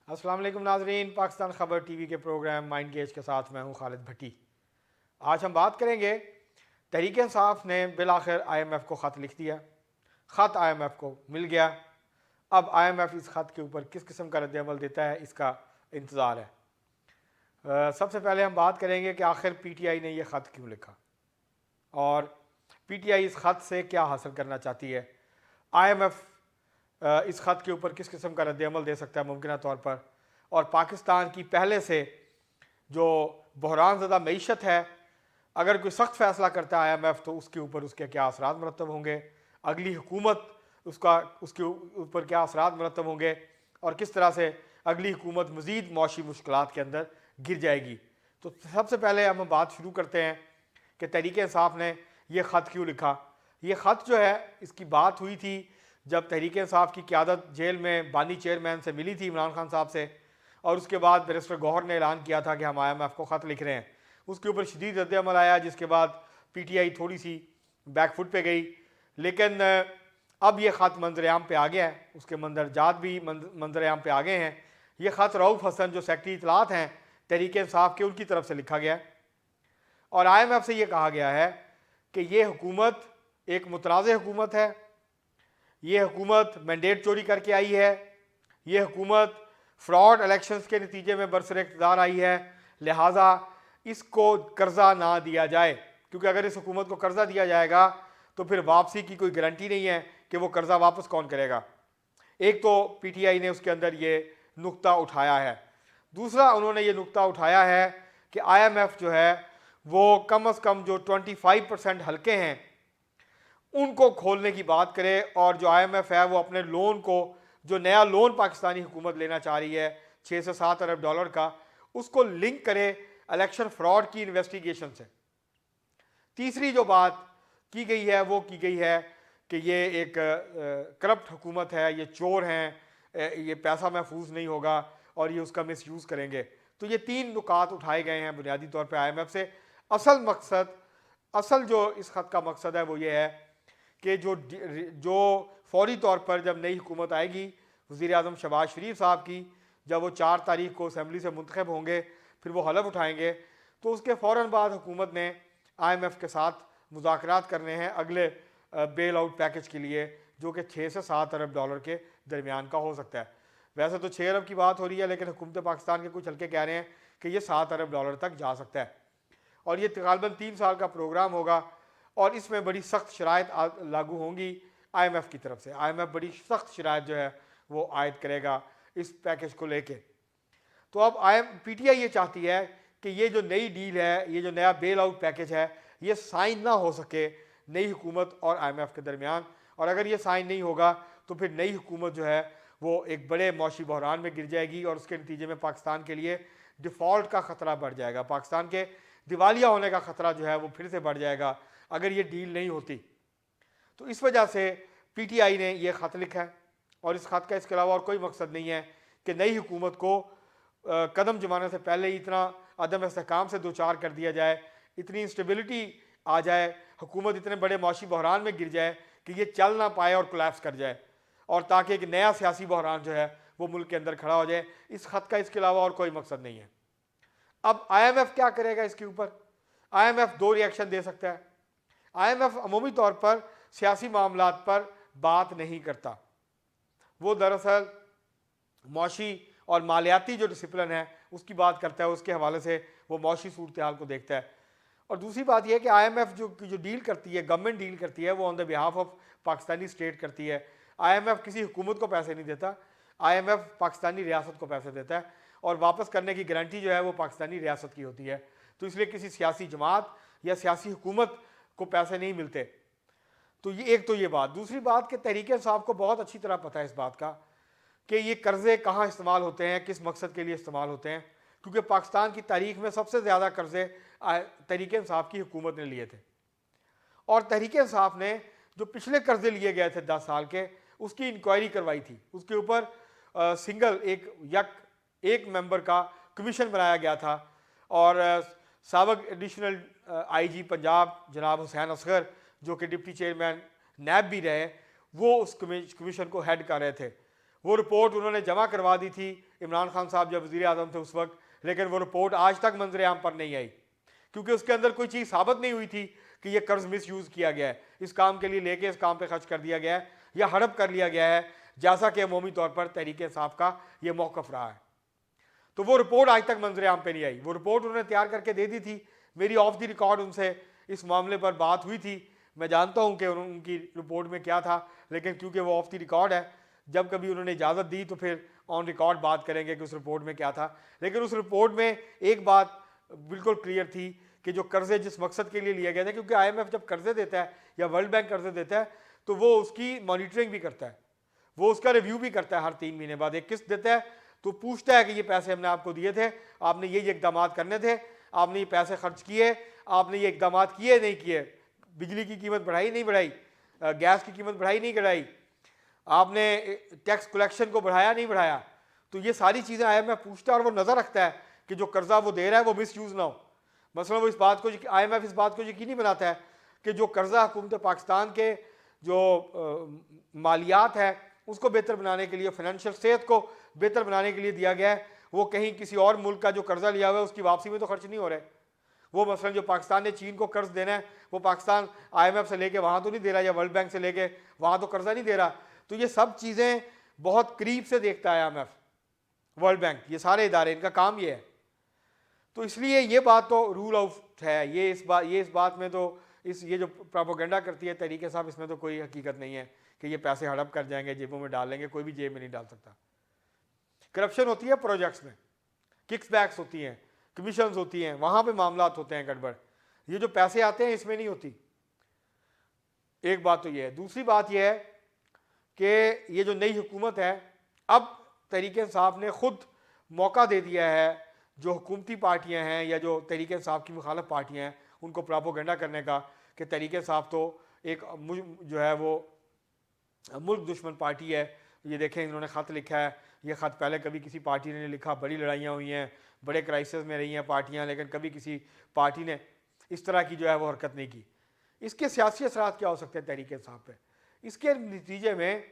अस्सलाम वालेकुम नाजरीन, पाकिस्तान खबर टीवी के प्रोग्राम माइंड गेज के साथ मैं हूं खालिद भट्टी। आज हम बात करेंगे तहरीक इंसाफ ने बिलाखिर आईएमएफ को ख़त लिख दिया। ख़त आईएमएफ को मिल गया। अब आईएमएफ इस ख़त के ऊपर किस किस्म का रद्द-ए-अमल देता है, इसका इंतज़ार है। सबसे पहले हम बात करेंगे कि आखिर पीटीआई ने यह ख़त क्यों लिखा और पीटीआई इस ख़त से क्या हासिल करना चाहती है। आईएमएफ इस ख़त के ऊपर किस किस्म का रद्द-ए-अमल दे सकता है मुमकिना तौर पर, और पाकिस्तान की पहले से जो बहरान ज़दा मईशत है, अगर कोई सख्त फ़ैसला करता है आईएमएफ तो उसके ऊपर उसके क्या असरात मरतब होंगे, अगली हुकूमत उसके ऊपर क्या असरात मरतब होंगे और किस तरह से अगली हुकूमत मज़ीद मौशी मुश्किलात के अंदर गिर जाएगी। तो सबसे पहले हम बात शुरू करते हैं कि तहरीक इंसाफ ने यह ख़त क्यों लिखा। ये ख़त जो है, इसकी बात हुई थी जब तहरीक इंसाफ की क़यादत जेल में बानी चेयरमैन से मिली थी, इमरान खान साहब से, और उसके बाद बैरिस्टर गौहर ने ऐलान किया था कि हम आईएमएफ को ख़त लिख रहे हैं। उसके ऊपर शदीद रद्द-ए-अमल आया, जिसके बाद पीटीआई थोड़ी सी बैकफुट पे गई। लेकिन अब ये ख़त मंजर-ए-आम पे आ गया है, उसके मंदरजात भी मंजर-ए-आम पे आ गए हैं। ये ख़त रऊफ़ हसन जो सेक्रेटरी इत्तलात हैं तहरीक इंसाफ के, उनकी तरफ से लिखा गया है और आईएमएफ से ये कहा गया है कि ये हुकूमत एक मुतनाज़ हुकूमत है, ये हुकूमत मैंडेट चोरी करके आई है, ये हुकूमत फ्रॉड इलेक्शंस के नतीजे में बरसर इक़्तिदार आई है, लिहाजा इसको कर्जा ना दिया जाए, क्योंकि अगर इस हुकूमत को कर्जा दिया जाएगा तो फिर वापसी की कोई गारंटी नहीं है कि वो कर्जा वापस कौन करेगा। एक तो पीटीआई ने उसके अंदर ये नुक्ता उठाया है। दूसरा, उन्होंने ये नुक्ता उठाया है कि आईएमएफ जो है वो कम अज़ कम जो 25% हल्के हैं उनको खोलने की बात करे, और जो आईएमएफ है वो अपने लोन को, जो नया लोन पाकिस्तानी हुकूमत लेना चाह रही है 6 से 7 अरब डॉलर का, उसको लिंक करे इलेक्शन फ्रॉड की इन्वेस्टिगेशन से। तीसरी जो बात की गई है वो की गई है कि ये एक करप्ट हुकूमत है, ये चोर हैं, ये पैसा महफूज नहीं होगा और ये उसका मिसयूज़ करेंगे। तो ये 3 नुकात उठाए गए हैं बुनियादी तौर पर आईएमएफ से। असल जो इस खत का मकसद है वो ये है कि जो फौरी तौर पर जब नई हुकूमत आएगी वज़ीर-ए-आज़म शहबाज शरीफ साहब की, जब वो 4 तारीख को असम्बली से मुंतखब होंगे, फिर वो हलफ उठाएंगे, तो उसके फ़ौरन बाद हुकूमत ने आईएमएफ के साथ मुज़ाकरात करने हैं अगले बेल आउट पैकेज के लिए, जो कि 6 से 7 अरब डॉलर के दरमियान का हो सकता है। वैसे तो 6 अरब की बात हो रही है, लेकिन हुकूमत पाकिस्तान के कुछ हल्के कह रहे हैं कि ये 7 अरब डॉलर तक जा सकता है, और ये तकरीबन 3 साल का प्रोग्राम होगा और इसमें बड़ी सख्त शराइत लागू होंगी आईएमएफ की तरफ से। आईएमएफ बड़ी सख्त शराइत जो है वो आयद करेगा इस पैकेज को लेके। तो अब पीटीआई ये चाहती है कि ये जो नई डील है, ये जो नया बेल आउट पैकेज है, ये साइन ना हो सके नई हुकूमत और आईएमएफ के दरमियान, और अगर ये साइन नहीं होगा तो फिर नई हुकूमत जो है वो एक बड़े मौशी बहरान में गिर जाएगी और उसके नतीजे में पाकिस्तान के लिए डिफ़ॉल्ट का ख़तरा बढ़ जाएगा, पाकिस्तान के दिवालिया होने का ख़तरा जो है वो फिर से बढ़ जाएगा अगर ये डील नहीं होती। तो इस वजह से पीटीआई ने यह ख़त लिखा है, और इस ख़त का इसके अलावा और कोई मकसद नहीं है कि नई हुकूमत को कदम जमाने से पहले ही इतना अदम इस्तेहकाम से दो चार कर दिया जाए, इतनी इंस्टेबिलिटी आ जाए, हुकूमत इतने बड़े मौशी बहरान में गिर जाए कि ये चल ना पाए और कोलैप्स कर जाए, और ताकि एक नया सियासी बहरान जो है वो मुल्क के अंदर खड़ा हो जाए। इस ख़त का इसके अलावा और कोई मकसद नहीं है। अब आईएमएफ क्या करेगा इसके ऊपर? आईएमएफ 2 रिएक्शन दे सकता है। आईएमएफ अमूमी तौर पर सियासी मामलात पर बात नहीं करता, वो दरअसल मौशी और मालियाती जो डिसिप्लिन है उसकी बात करता है, उसके हवाले से वो मौशी सूरत हाल को देखता है। और दूसरी बात यह है कि आईएमएफ जो डील करती है, गवर्नमेंट डील करती है, वो on the behalf of Pakistani state करती है। आईएमएफ किसी हुकूमत को पैसे नहीं देता, आईएमएफ पाकिस्तानी रियासत को पैसे देता है, और वापस करने की गारंटी जो है वो पाकिस्तानी रियासत की होती है। तो इसलिए किसी सियासी जमात या सियासी हुकूमत को पैसे नहीं मिलते। तो ये एक तो ये बात। दूसरी बात कि तहरीक इंसाफ को बहुत अच्छी तरह पता है इस बात का कि ये कर्जे कहाँ इस्तेमाल होते हैं, किस मकसद के लिए इस्तेमाल होते हैं, क्योंकि पाकिस्तान की तारीख में सबसे ज़्यादा कर्जे तहरीक इंसाफ की हुकूमत ने लिए थे, और तहरीक इंसाफ ने जो पिछले कर्जे लिए गए थे 10 साल के, उसकी इंक्वायरी करवाई थी। उसके ऊपर सिंगल एक मेंबर का कमीशन बनाया गया था, और साबिक एडिशनल आईजी पंजाब जनाब हुसैन असगर, जो कि डिप्टी चेयरमैन नैब भी रहे, वो उस कमीशन को हेड कर रहे थे। वो रिपोर्ट उन्होंने जमा करवा दी थी इमरान खान साहब जब वज़ीर आज़म थे उस वक्त, लेकिन वो रिपोर्ट आज तक मंजर आम पर नहीं आई, क्योंकि उसके अंदर कोई चीज़ साबित नहीं हुई थी कि ये कर्ज मिस यूज़ किया गया है, इस काम के लिए लेके इस काम पे खर्च कर दिया गया है या हड़प कर लिया गया है, जैसा कि अमूमी तौर पर तहरीक इंसाफ का ये मौक़िफ़ रहा है। तो वो रिपोर्ट आज तक मंजर आम पे नहीं आई। वो रिपोर्ट उन्होंने तैयार करके दे दी थी, मेरी ऑफ द रिकॉर्ड उनसे इस मामले पर बात हुई थी। मैं जानता हूँ कि उनकी रिपोर्ट में क्या था, लेकिन क्योंकि वो ऑफ द रिकॉर्ड है, जब कभी उन्होंने इजाज़त दी तो फिर ऑन रिकॉर्ड बात करेंगे कि उस रिपोर्ट में क्या था। लेकिन उस रिपोर्ट में एक बात बिल्कुल क्लियर थी कि जो कर्जे जिस मकसद के लिए लिया गया था, क्योंकि IMF जब कर्जे देता है या वर्ल्ड बैंक कर्जे देता है तो वो उसकी मॉनिटरिंग भी करता है, वो उसका रिव्यू भी करता है, हर 3 महीने बाद एक किस्त देता है, तो पूछता है कि ये पैसे हमने आपको दिए थे, आपने ये इकदाम करने थे, आपने ये पैसे खर्च किए, आपने ये इकदाम किए नहीं किए, बिजली की कीमत बढ़ाई नहीं बढ़ाई, गैस की कीमत बढ़ाई नहीं बढ़ाई, आपने टैक्स कलेक्शन को बढ़ाया नहीं बढ़ाया। तो ये सारी चीज़ें IMF पूछता है और वो नज़र रखता है कि जो कर्जा वो दे रहा है वो मिस यूज़ ना हो। मसलन वो IMF इस बात को यकीनी बनाता है कि जो कर्जा हुकूमत पाकिस्तान के जो मालियात है उसको बेहतर बनाने के लिए, फाइनेंशियल सेहत को बेहतर बनाने के लिए दिया गया है, वो कहीं किसी और मुल्क का जो कर्जा लिया हुआ है उसकी वापसी में तो खर्च नहीं हो रहा है। वो मसलन जो पाकिस्तान ने चीन को कर्ज देना है वो पाकिस्तान IMF से लेके वहाँ तो नहीं दे रहा, या वर्ल्ड बैंक से लेके वहाँ तो कर्जा नहीं दे रहा। तो ये सब चीज़ें बहुत करीब से देखता है IMF, वर्ल्ड बैंक, ये सारे इदारे, इनका काम ये है। तो इसलिए ये बात तो रूल आउट है, ये इस बात में तो ये जो प्रोपेगेंडा करती है तहरीक साहब, इसमें तो कोई हकीकत नहीं है कि ये पैसे हड़प कर जाएंगे, जेबों में डाल लेंगे, कोई भी जेब में नहीं डाल सकता। करप्शन होती है प्रोजेक्ट्स में, किक्स बैक्स होती हैं, कमीशंस होती हैं, वहाँ पे मामलात होते हैं गड़बड़, ये जो पैसे आते हैं इसमें नहीं होती। एक बात तो ये है। दूसरी बात ये है कि ये जो नई हुकूमत है, अब तहरीक इंसाफ ने खुद मौका दे दिया है जो हुकूमती पार्टियां हैं या जो तहरीक इंसाफ की मुखालफ पार्टियां हैं उनको प्रोपेगेंडा करने का कि तहरीक इंसाफ तो एक जो है वो मुल्क दुश्मन पार्टी है। ये देखें, इन्होंने ख़त लिखा है, ये ख़त पहले कभी किसी पार्टी ने लिखा, बड़ी लड़ाइयाँ हुई हैं, बड़े क्राइसिस में रही हैं पार्टियाँ, लेकिन कभी किसी पार्टी ने इस तरह की जो है वो हरकत नहीं की। इसके सियासी असरात क्या हो सकते हैं तहरीक इंसाफ पे? इसके नतीजे में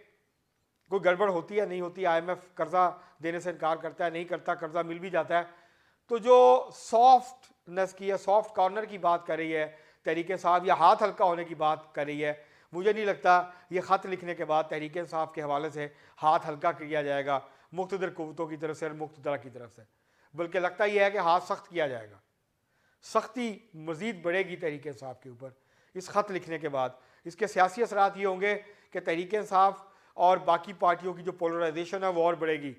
कोई गड़बड़ होती है नहीं होती, IMF कर्जा देने से इनकार करता है नहीं करता, कर्जा मिल भी जाता है, तो जो सॉफ्टनेस की या सॉफ्ट कॉर्नर की बात कर रही है तहरीक इंसाफ या हाथ हल्का होने की बात कर रही है, मुझे नहीं लगता ये ख़त लिखने के बाद तहरीक इंसाफ के हवाले से हाथ हल्का किया जाएगा मुक़्तदर क़ुव्वतों की तरफ से और मुक़्तदरा की तरफ से, बल्कि लगता यह है कि हाथ सख्त किया जाएगा, सख्ती मज़ीद बढ़ेगी तहरीक इंसाफ के ऊपर इस ख़त लिखने के बाद। इसके सियासी असरात ये होंगे कि तहरीक इंसाफ और बाकी पार्टियों की जो पोलराइजेशन है वो और बढ़ेगी,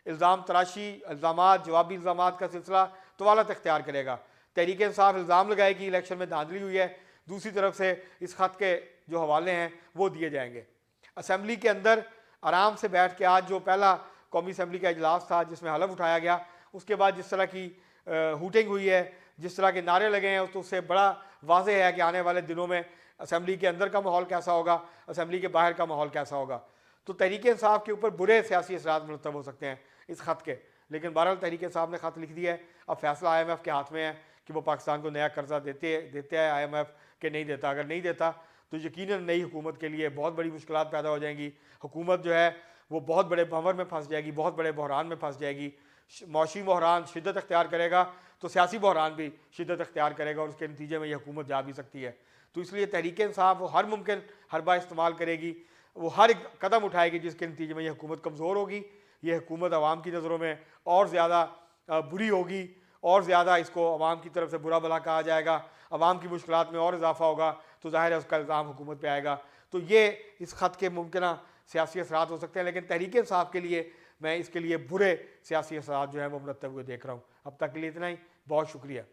इल्ज़ाम तराशी, इल्ज़ामात, जवाबी इल्ज़ामात का सिलसिला तवालत इख्तियार करेगा। तहरीक इंसाफ इल्ज़ाम लगाएगी इलेक्शन में धांधली हुई है, दूसरी तरफ से इस ख़त के जो हवाले हैं वो दिए जाएंगे। असम्बली के अंदर आराम से बैठ के आज जो पहला कौमी असम्बली का इजलास था जिसमें हलफ उठाया गया, उसके बाद जिस तरह की हूटिंग हुई है, जिस तरह के नारे लगे हैं, तो उससे बड़ा वाज़ेह है कि आने वाले दिनों में असम्बली के अंदर का माहौल कैसा होगा, असम्बली के बाहर का माहौल कैसा होगा। तो तहरीक इंसाफ के ऊपर बुरे सियासी असरात मुरतब हो सकते हैं इस ख़त के, लेकिन बहरहाल तहरीक इंसाफ ने ख़त लिख दिया है। अब फैसला IMF के हाथ में है कि वो पाकिस्तान को नया कर्जा देते हैं IMF के नहीं देता। अगर नहीं देता तो यकीनन नई हुकूमत के लिए बहुत बड़ी मुश्किलात पैदा हो जाएंगी। हुकूमत जो है वो बहुत बड़े भंवर में फंस जाएगी, बहुत बड़े बहरान में फंस जाएगी। मौशी बहरान शिद्दत अख्तियार करेगा तो सियासी बहरान भी शिद्दत अख्तियार करेगा और उसके नतीजे में यह हुकूमत जा भी सकती है। तो इसलिए तहरीक इंसाफ वो हर मुमकिन हरबा इस्तेमाल करेगी, वो हर एक कदम उठाएगी जिसके नतीजे में यह हुकूमत कमज़ोर होगी, यह हुकूमत आवाम की नज़रों में और ज़्यादा बुरी होगी, और ज़्यादा इसको आवाम की तरफ से बुरा भला कहा जाएगा, आवाम की मुश्किलात में और इजाफा होगा, तो ज़ाहिर है उसका इल्ज़ाम हुकूमत पे आएगा। तो ये इस ख़त के मुमकिन सियासी असरात हो सकते हैं, लेकिन तहरीक इंसाफ के लिए मैं इसके लिए बुरे सियासी असरात जो है वो मुरतब हुए देख रहा हूँ। अब तक के लिए इतना ही, बहुत शुक्रिया।